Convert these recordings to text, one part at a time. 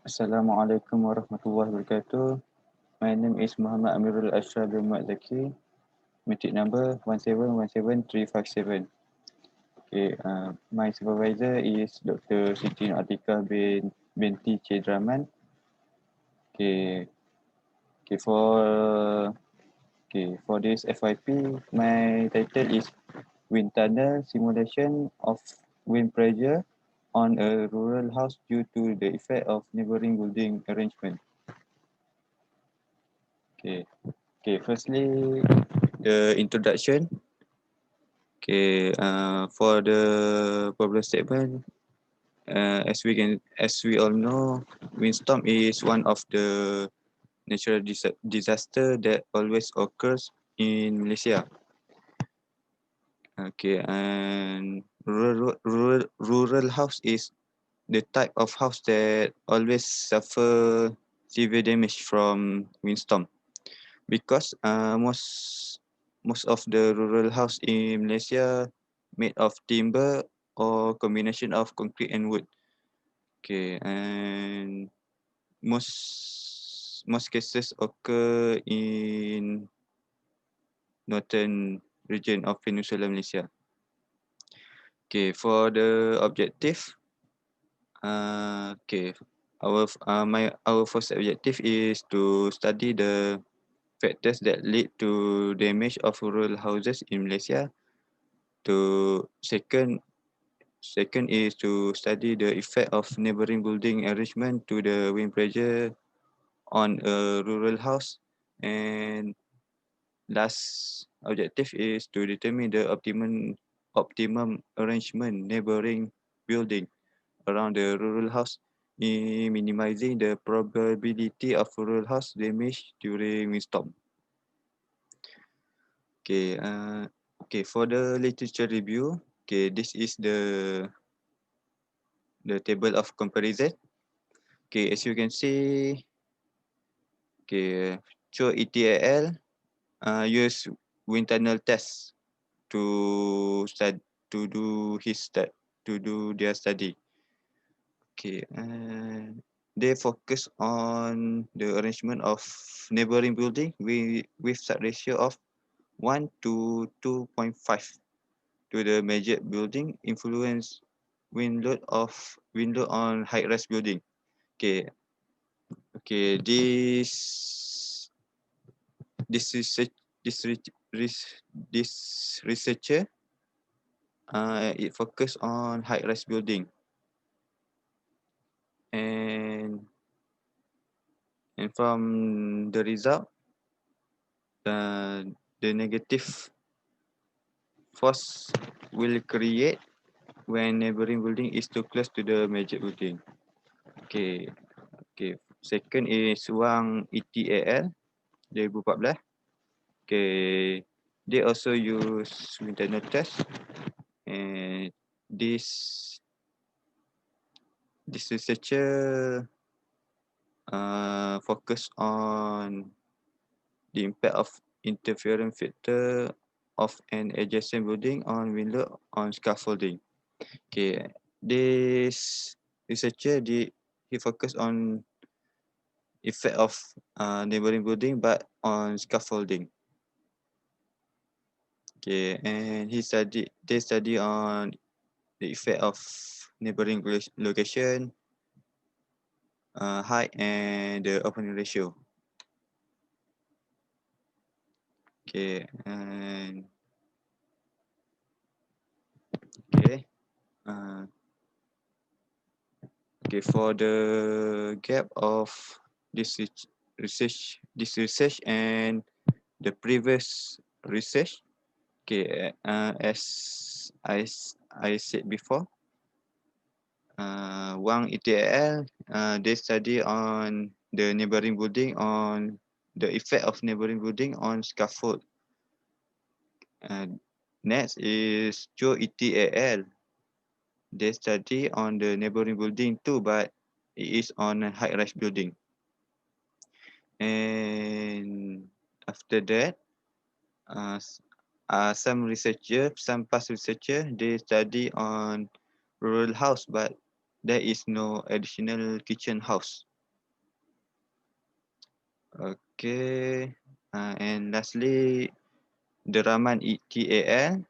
Assalamualaikum warahmatullahi wabarakatuh. My name is Muhammad Amirul Ashraf bin Muhammad Zaki. Matric number 1717357. Okay, my supervisor is Dr. Siti Atika binti Cedraman. Okay, okay for this FYP, my title is Wind Tunnel Simulation of Wind Pressure on a Rural House due to the effect of neighboring building arrangement. Okay. Okay, firstly, the introduction. Okay, for the problem statement, as we all know, windstorm is one of the natural disaster that always occurs in Malaysia. Okay, and rural house is the type of house that always suffer severe damage from windstorm because most of the rural house in Malaysia made of timber or combination of concrete and wood. Okay, and most cases occur in northern region of Peninsular Malaysia. Okay, for the objective, okay, our first objective is to study the factors that lead to damage of rural houses in Malaysia. Second is to study the effect of neighboring building arrangement to the wind pressure on a rural house. And last objective is to determine the optimum arrangement neighboring building around the rural house in minimizing the probability of rural house damage during windstorm. Okay, okay, for the literature review, okay, this is the table of comparison. Okay, as you can see, okay, Cho ETAL use wind tunnel test to stud to do his stud to do their study. Okay, they focus on the arrangement of neighboring building with sub ratio of 1 to 2.5 to the major building influence wind load on high rise building. Okay, okay, this research this this researcher it focus on high rise building and from the result uh, the negative force will create when neighboring building is too close to the major building. Okay, okay. Second is Wang ETAL 2014. Okay, they also use internal test and this researcher focus on the impact of interference factor of an adjacent building on window on scaffolding. Okay, this researcher he focus on effect of neighboring building but on scaffolding. Okay, and they study on the effect of neighboring location, height, and the opening ratio. Okay, and okay, uh, okay for the gap of this research and the previous research. Okay, as I said before, Wang ETL, they study on the neighboring building on the effect of neighboring building on scaffold. Next is Cho ETAL. They study on the neighboring building too, but it is on a high-rise building. And after that, some past researcher, they study on rural house, but there is no additional kitchen house. Okay. And lastly, the Raman ETAL.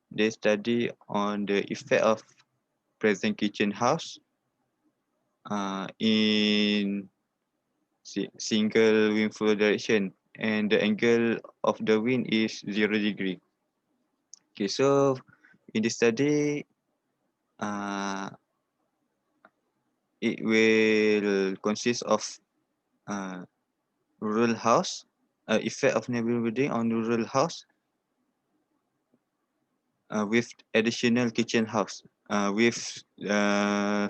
They study on the effect of present kitchen house in single wind flow direction, and the angle of the wind is 0 degree. Okay, so in this study, uh, it will consist of uh, rural house, effect of neighboring building on rural house with additional kitchen house with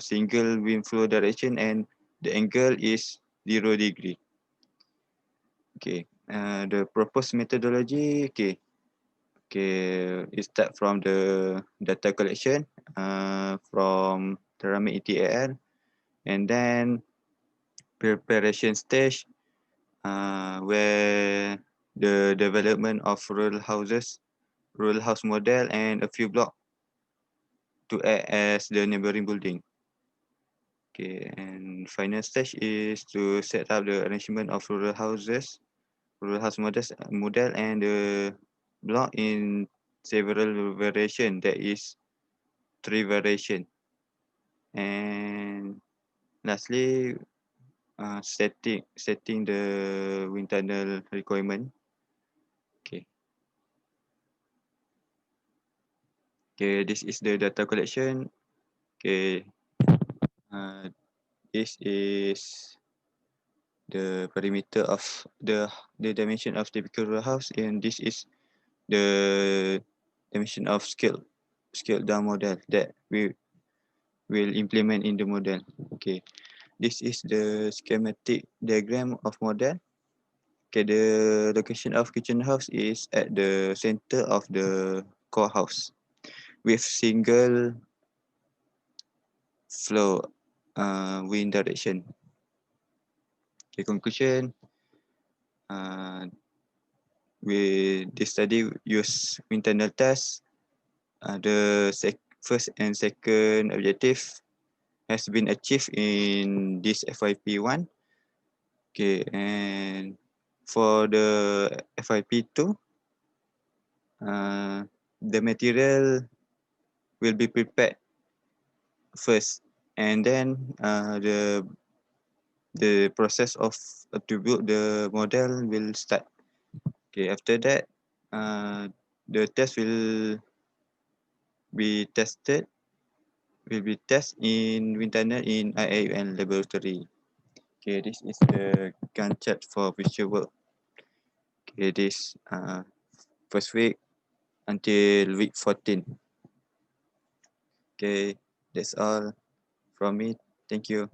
single wind flow direction, and the angle is 0 degree. Okay, the proposed methodology. Okay, it start from the data collection from Pyramid ETAL, and then preparation stage where the development of rural house model, and a few blocks to act as the neighboring building. Okay, and final stage is to set up the arrangement of rural house model, and the block in several variation. That is 3 variation. And lastly, setting the wind tunnel requirement. Okay, okay, this is the data collection. Okay, this is the perimeter of the dimension of typical row house, and this is the dimension of scaled down model that we will implement in the model. Okay, this is the schematic diagram of model. Okay, the location of kitchen house is at the center of the core house with single flow wind direction. Okay, conclusion. We this study use wind tunnel test. The first and second objective has been achieved in this FYP1. Okay, and for the FYP2, the material will be prepared first, and then the process of to build the model will start. Okay, after that, the test be tested will be tested in wind tunnel in IAUN laboratory. Okay, this is the Gantt chart for future work. Okay, this first week until week 14. Okay, that's all from me. Thank you.